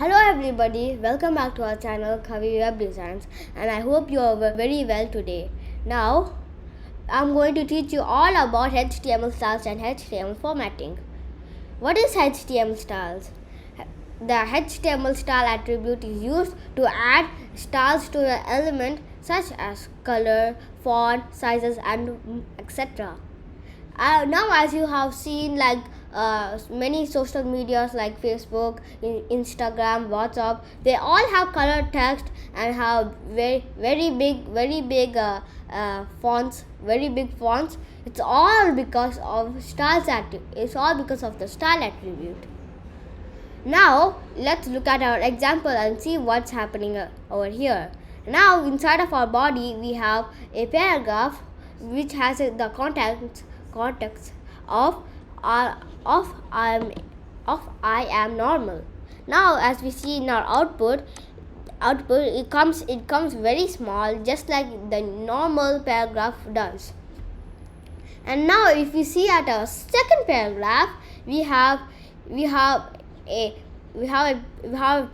Hello everybody, welcome back to our channel kaviwebdesigns, and I hope you are very well today. Now, I'm going to teach you all about HTML styles and HTML formatting. What is HTML styles? The HTML style attribute is used to add styles to an element such as color, font, sizes, and etc. Now, as you have seen, many social medias like Facebook, Instagram, WhatsApp, they all have color text and have very big fonts, very big fonts. It's all because of styles It's all because of the style attribute. Now let's look at our example and see what's happening over here. Now inside of our body we have a paragraph which has the context of I am normal. Now as we see in our output it comes very small, just like the normal paragraph does. And now if we see at our second paragraph, we have a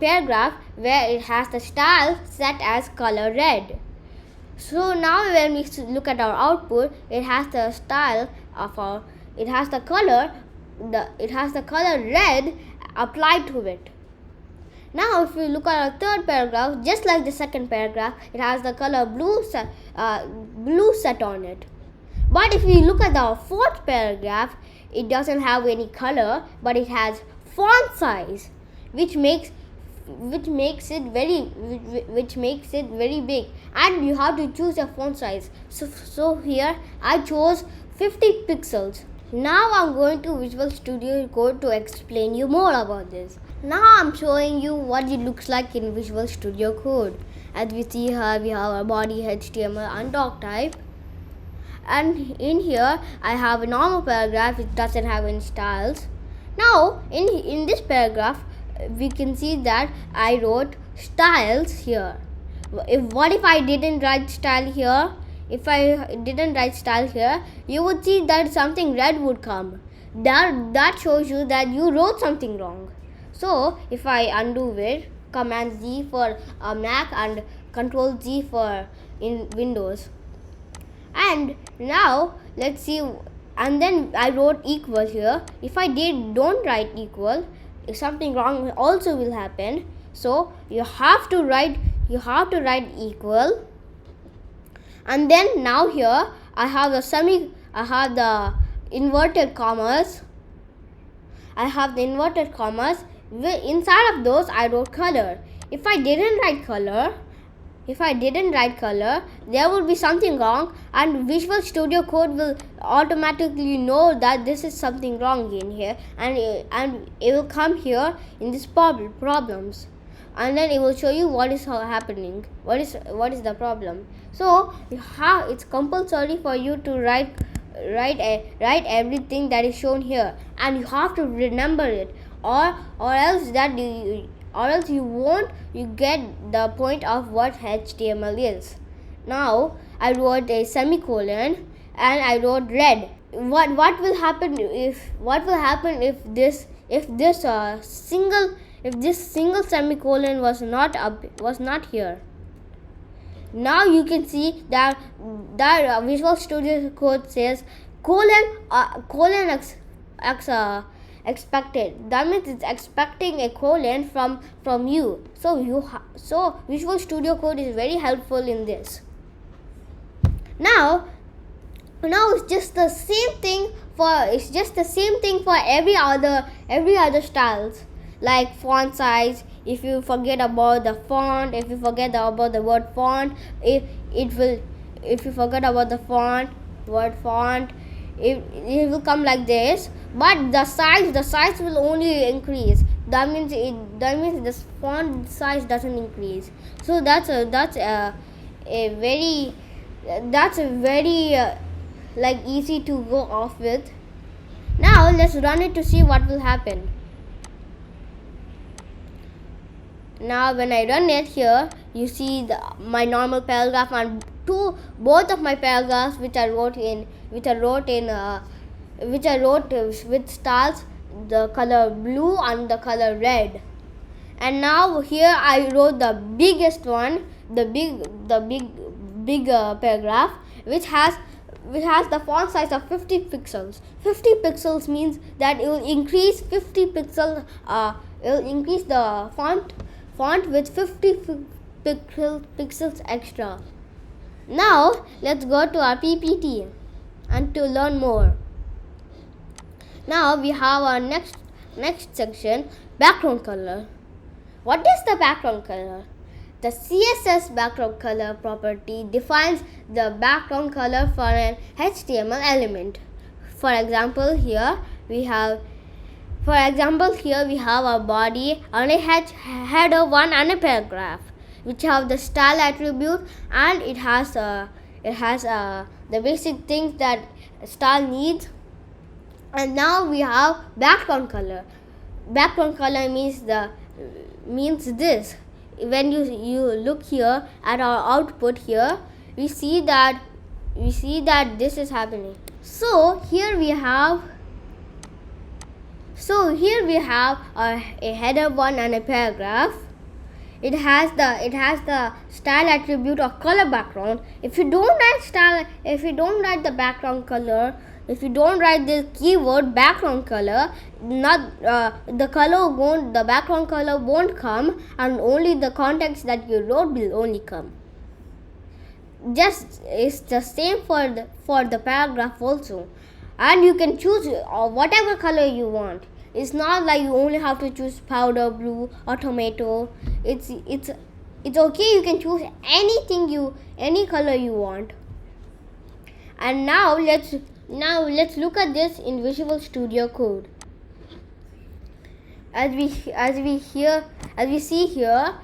paragraph where it has the style set as color red. So now when we look at our output, it has the style of it has the color red applied to it. Now if we look at our third paragraph, just like the second paragraph, it has the color blue set on it. But if we look at the fourth paragraph, it doesn't have any color, but it has font size, which makes it very big, and you have to choose your font size. So here I chose 50 pixels. Now I'm going to Visual Studio Code to explain you more about this. Now I'm showing you what it looks like in Visual Studio Code. As we see here, we have our body, HTML and doc type. And in here I have a normal paragraph which doesn't have any styles. Now in this paragraph we can see that I wrote styles here. What if I didn't write style here? If I didn't write style here, you would see that something red would come. That shows you that you wrote something wrong. So if I undo it, Command Z for Mac and Control Z for in Windows. And now let's see, and then I wrote equal here. If I don't write equal, something wrong also will happen. So you have to write equal. And then now here I have the inverted commas. Inside of those I wrote color. If I didn't write color, there would be something wrong, and Visual Studio Code will automatically know that this is something wrong in here, and it will come here in this problems, and then it will show you what is happening, what is the problem. So it's compulsory for you to write everything that is shown here, and you have to remember it, or else you get the point of what HTML is. Now I wrote a semicolon and I wrote red. What will happen if this single semicolon was not here? Now you can see that Visual Studio Code says colon expected. That means it's expecting a colon from you. So Visual Studio Code is very helpful in this. Now it's just the same thing for every other styles, like font size. If you forget about the font, if you forget about the word font, if you forget about the word font, it will come like this. But the size will only increase. That means the font size doesn't increase. So that's a very easy to go off with. Now let's run it to see what will happen. Now when I run it here, you see my normal paragraph and both of my paragraphs which I wrote with styles, the color blue and the color red. And now here I wrote the biggest one, the big paragraph, which has the font size of 50 pixels. 50 pixels means that it will increase 50 pixels. It will increase the font with 50 pixels extra. Now let's go to our PPT and to learn more. Now we have our next section, background color. What is the background color? The CSS background color property defines the background color for an HTML element. For example, here we have our body and a header 1 and a paragraph, which have the style attribute, and it has the basic things that style needs. And now we have background color. Background color means this. When you look here at our output here, we see that this is happening. So here we have a header 1 and a paragraph. It has the style attribute of color background. If you don't write the background color, if you don't write the keyword background color, the background color won't come, and only the context that you wrote will only come. It's the same for the paragraph also, and you can choose whatever color you want. It's not like you only have to choose powder blue or tomato. It's okay. You can choose any color you want. And now let's look at this in Visual Studio Code. As we see here,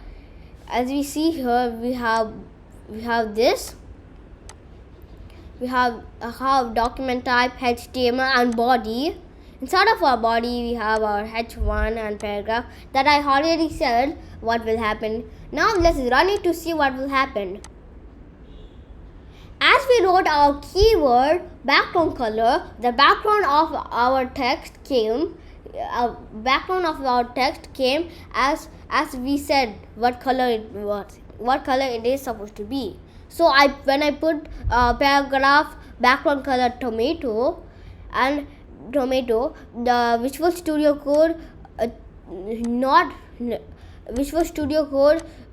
we have this. We have document type, HTML, and body. Inside of our body, we have our H1 and paragraph that I already said what will happen. Now let's run it to see what will happen. As we wrote our keyword background color, the background of our text came. As we said what color it is supposed to be. So when I put paragraph background color tomato, the Visual Studio Code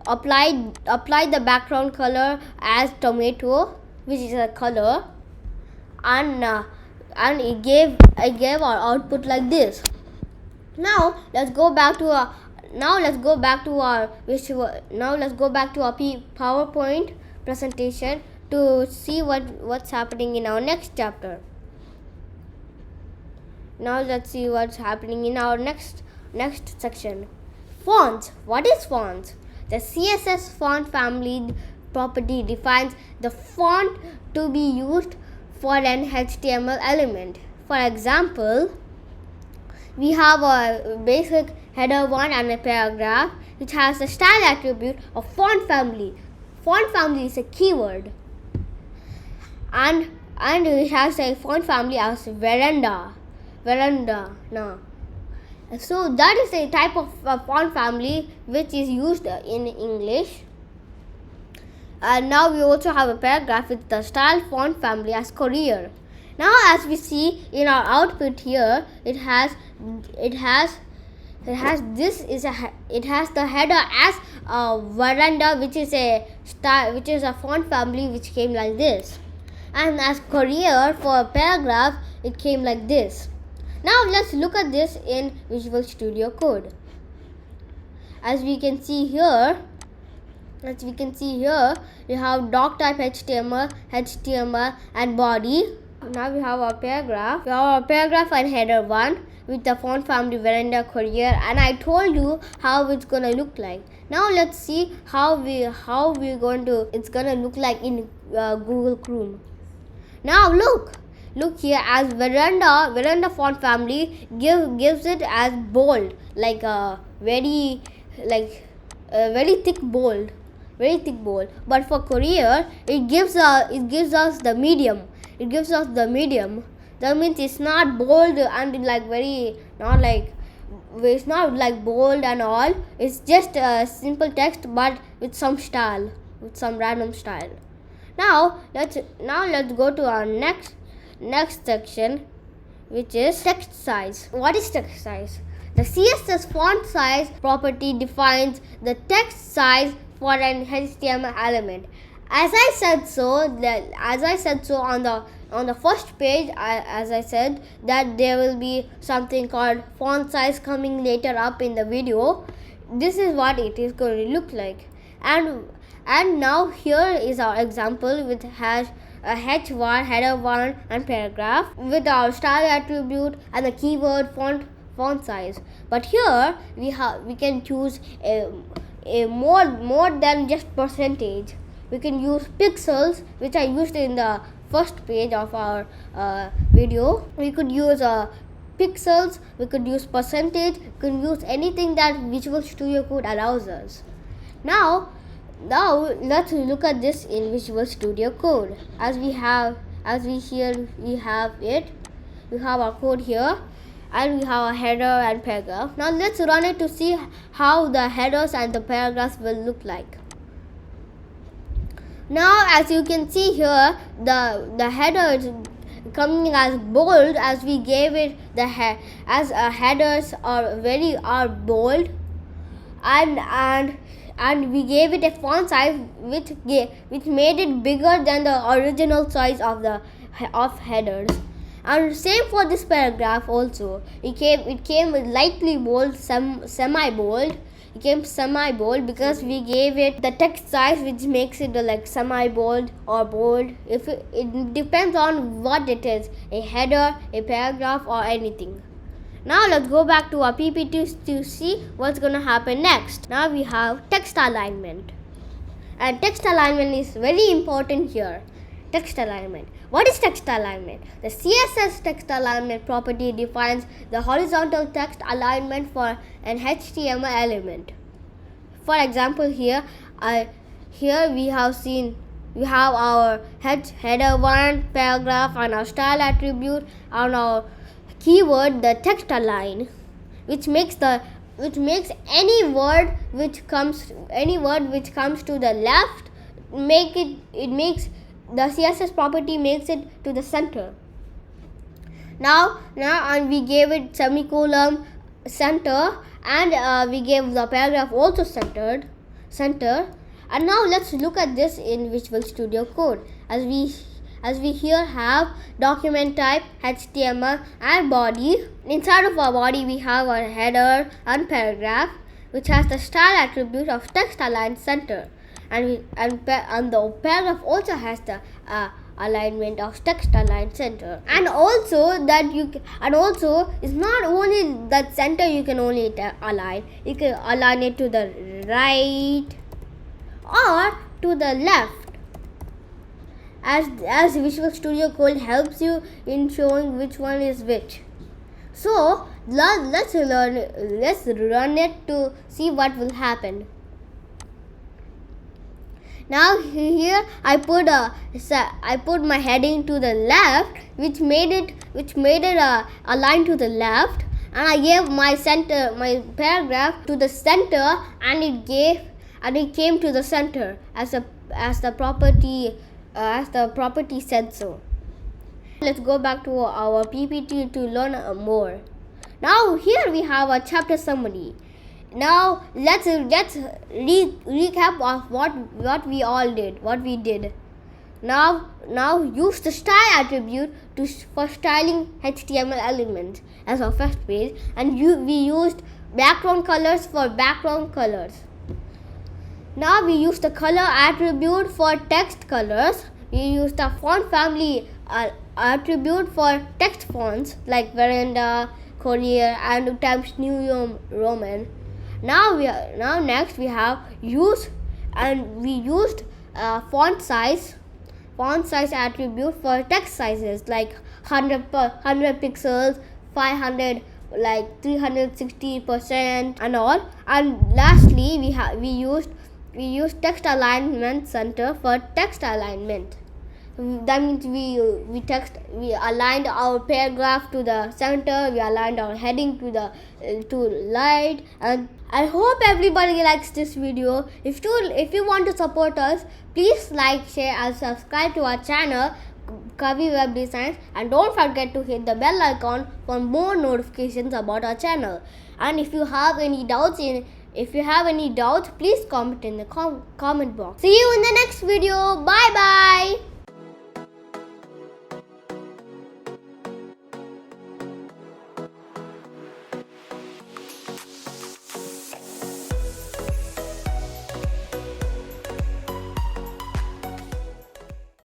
applied the background color as tomato, which is a color, and it gave our output like this. Now let's go back to our PowerPoint presentation to see what's happening in our next chapter. Now let's see what's happening in our next section. Fonts. What is fonts? The CSS font family property defines the font to be used for an HTML element. For example, we have a basic header 1 and a paragraph, which has the style attribute of font family. Font family is a keyword, and it has a font family as veranda. So that is a type of font family which is used in English. And now we also have a paragraph with the style font family as Courier. Now as we see in our output here, it has the header as veranda, which is a font family which came like this, and as Courier for paragraph it came like this. Now let's look at this in Visual Studio Code. As we can see here, we have doc type HTML and body. Now we have our paragraph. We have our paragraph and header 1 with the font family veranda Courier, and I told you how it's gonna look like. Now let's see how it's gonna look like in Google Chrome. Now look here, as veranda font family gives it as bold, like a very thick bold. But for Courier, it gives us the medium. That means it's not bold and not like it's not like bold and all. It's just a simple text but with some style, with some random style. Now let's go to our next section, which is text size. What is text size? The CSS font size property defines the text size for an HTML element. As I said so on the first page, as I said that there will be something called font size coming later up in the video. This is what it is going to look like. And now here is our example, which has a h1, header 1 and paragraph with our style attribute and the keyword font size. But here we can choose a more than just percentage. We can use pixels, which I used in the first page of our video. We could use pixels, we could use percentage, we could use anything that Visual Studio Code allows us. Now let's look at this in Visual Studio Code. We have our code here, and we have a header and paragraph. Now let's run it to see how the headers and the paragraphs will look like. Now as you can see here, the header is coming as bold, as we gave it as headers are bold, and we gave it a font size which made it bigger than the original size of headers. And same for this paragraph also. It came with lightly bold, semi-bold. It came semi-bold because we gave it the text size which makes it like semi-bold or bold. It depends on what it is, a header, a paragraph or anything. Now let's go back to our PPT to see what's going to happen next. Now we have text alignment. And text alignment is very important here. Text alignment. What is text alignment? The CSS text alignment property defines the horizontal text alignment for an HTML element. For example, here we have our header 1, paragraph, and our style attribute, and our keyword, the text align, which makes any word which comes to the left, the CSS property makes it to the center. Now and we gave it semicolon center, and we gave the paragraph also center. And now let's look at this in Visual Studio Code. As we here have document type, HTML and body. Inside of our body we have our header and paragraph, which has the style attribute of text align center. And the paragraph also has the alignment of text align center. And also it's not only that center you can only align. You can align it to the right or to the left. As Visual Studio Code helps you in showing which one is which. So let's run it to see what will happen. Now here I put my heading to the left, which made it align to the left, and I gave my paragraph to the center, and it came to the center as the property said so. Let's go back to our PPT to learn more. Now here we have a chapter summary. Now let's recap of what we did. Now use the style attribute for styling HTML elements as our first page, and we used background colors for background colors. Now we use the color attribute for text colors. We use the font family attribute for text fonts like Veranda, Courier, and Times New Roman. Now next we have used font size attribute for text sizes like 100 pixels, 500, like 360% and all. And lastly we used text alignment center for text alignment. That means we aligned our paragraph to the center, we aligned our heading to the to light, and I hope everybody likes this video. If you want to support us, please like, share and subscribe to our channel kaviwebdesigns, and don't forget to hit the bell icon for more notifications about our channel. And if you have any doubts, please comment in the comment box. See you in the next video. Bye bye.